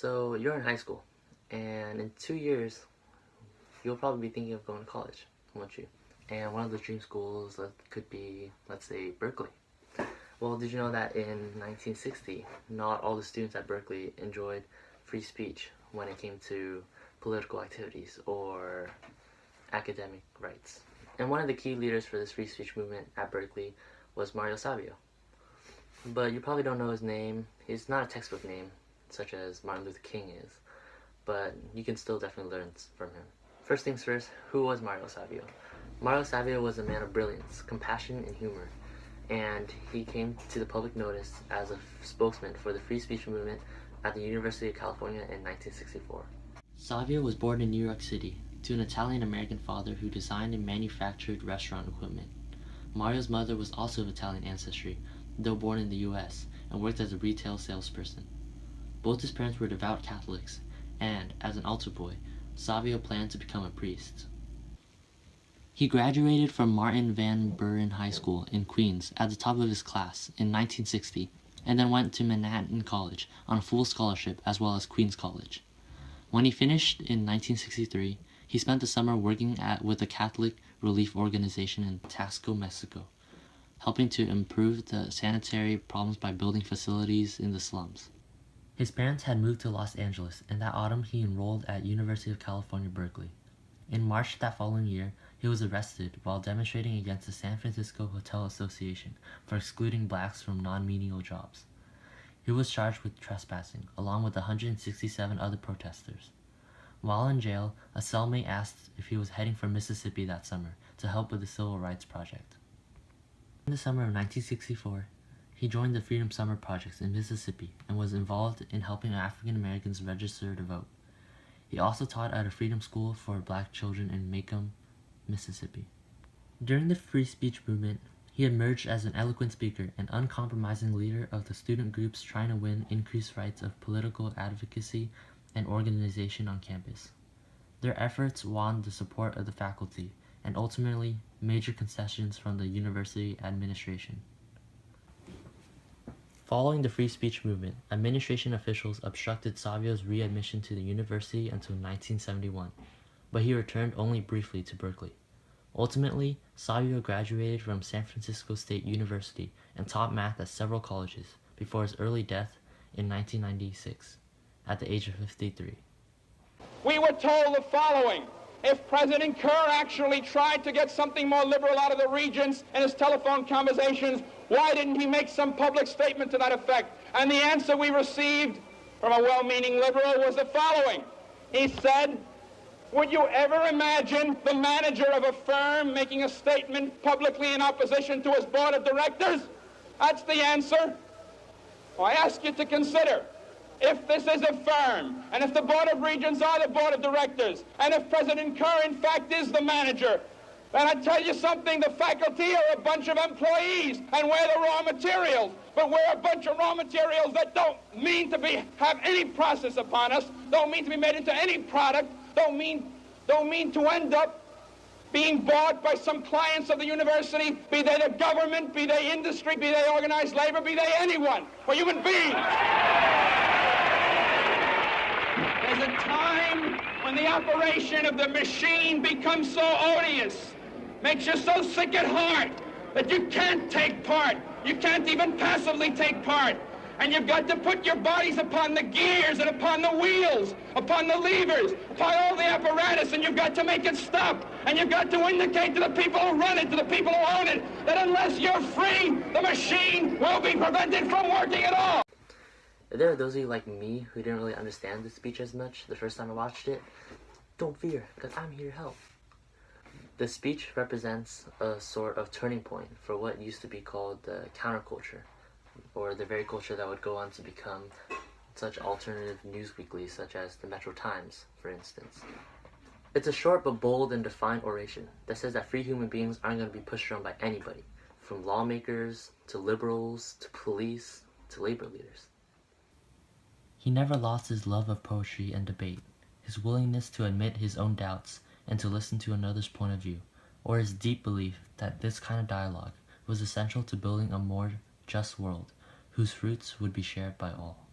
So you're in high school, and in 2 years, you'll probably be thinking of going to college, won't you? And one of those dream schools could be, let's say, Berkeley. Well, did you know that in 1960, not all the students at Berkeley enjoyed free speech when it came to political activities or academic rights? And one of the key leaders for this free speech movement at Berkeley was Mario Savio. But you probably don't know his name. He's not a textbook name, such as Martin Luther King is, but you can still definitely learn from him. First things first, who was Mario Savio? Mario Savio was a man of brilliance, compassion, and humor, and he came to the public notice as a spokesman for the free speech movement at the University of California in 1964. Savio was born in New York City to an Italian-American father who designed and manufactured restaurant equipment. Mario's mother was also of Italian ancestry, though born in the U.S., and worked as a retail salesperson. Both his parents were devout Catholics, and, as an altar boy, Savio planned to become a priest. He graduated from Martin Van Buren High School in Queens at the top of his class in 1960, and then went to Manhattan College on a full scholarship as well as Queens College. When he finished in 1963, he spent the summer working with a Catholic relief organization in Taxco, Mexico, helping to improve the sanitary problems by building facilities in the slums. His parents had moved to Los Angeles, and that autumn he enrolled at University of California, Berkeley. In March that following year, he was arrested while demonstrating against the San Francisco Hotel Association for excluding blacks from non-menial jobs. He was charged with trespassing, along with 167 other protesters. While in jail, a cellmate asked if he was heading for Mississippi that summer to help with the Civil Rights Project. In the summer of 1964, he joined the Freedom Summer Projects in Mississippi and was involved in helping African Americans register to vote. He also taught at a freedom school for black children in Macomb, Mississippi. During the free speech movement, he emerged as an eloquent speaker and uncompromising leader of the student groups trying to win increased rights of political advocacy and organization on campus. Their efforts won the support of the faculty and ultimately major concessions from the university administration. Following the free speech movement, administration officials obstructed Savio's readmission to the university until 1971, but he returned only briefly to Berkeley. Ultimately, Savio graduated from San Francisco State University and taught math at several colleges before his early death in 1996, at the age of 53. We were told the following: if President Kerr actually tried to get something more liberal out of the regents in his telephone conversations, why didn't he make some public statement to that effect? And the answer we received from a well-meaning liberal was the following. He said, would you ever imagine the manager of a firm making a statement publicly in opposition to his board of directors? That's the answer. Well, I ask you to consider, if this is a firm, and if the Board of Regents are the Board of Directors, and if President Kerr, in fact, is the manager, then I tell you something, the faculty are a bunch of employees, and we're the raw materials. But we're a bunch of raw materials that don't mean to have any process upon us, don't mean to be made into any product, don't mean to end up being bought by some clients of the university, be they the government, be they industry, be they organized labor, be they anyone. We're human beings. There's a time when the operation of the machine becomes so odious, makes you so sick at heart that you can't take part. You can't even passively take part. And you've got to put your bodies upon the gears and upon the wheels, upon the levers, upon all the apparatus, and you've got to make it stop. And you've got to indicate to the people who run it, to the people who own it, that unless you're free, the machine will be prevented from working at all. There are those of you like me who didn't really understand the speech as much the first time I watched it. Don't fear, because I'm here to help. The speech represents a sort of turning point for what used to be called the counterculture, or the very culture that would go on to become such alternative news weeklies such as the Metro Times, for instance. It's a short but bold and defined oration that says that free human beings aren't going to be pushed around by anybody, from lawmakers to liberals to police to labor leaders. He never lost his love of poetry and debate, his willingness to admit his own doubts and to listen to another's point of view, or his deep belief that this kind of dialogue was essential to building a more just world whose fruits would be shared by all.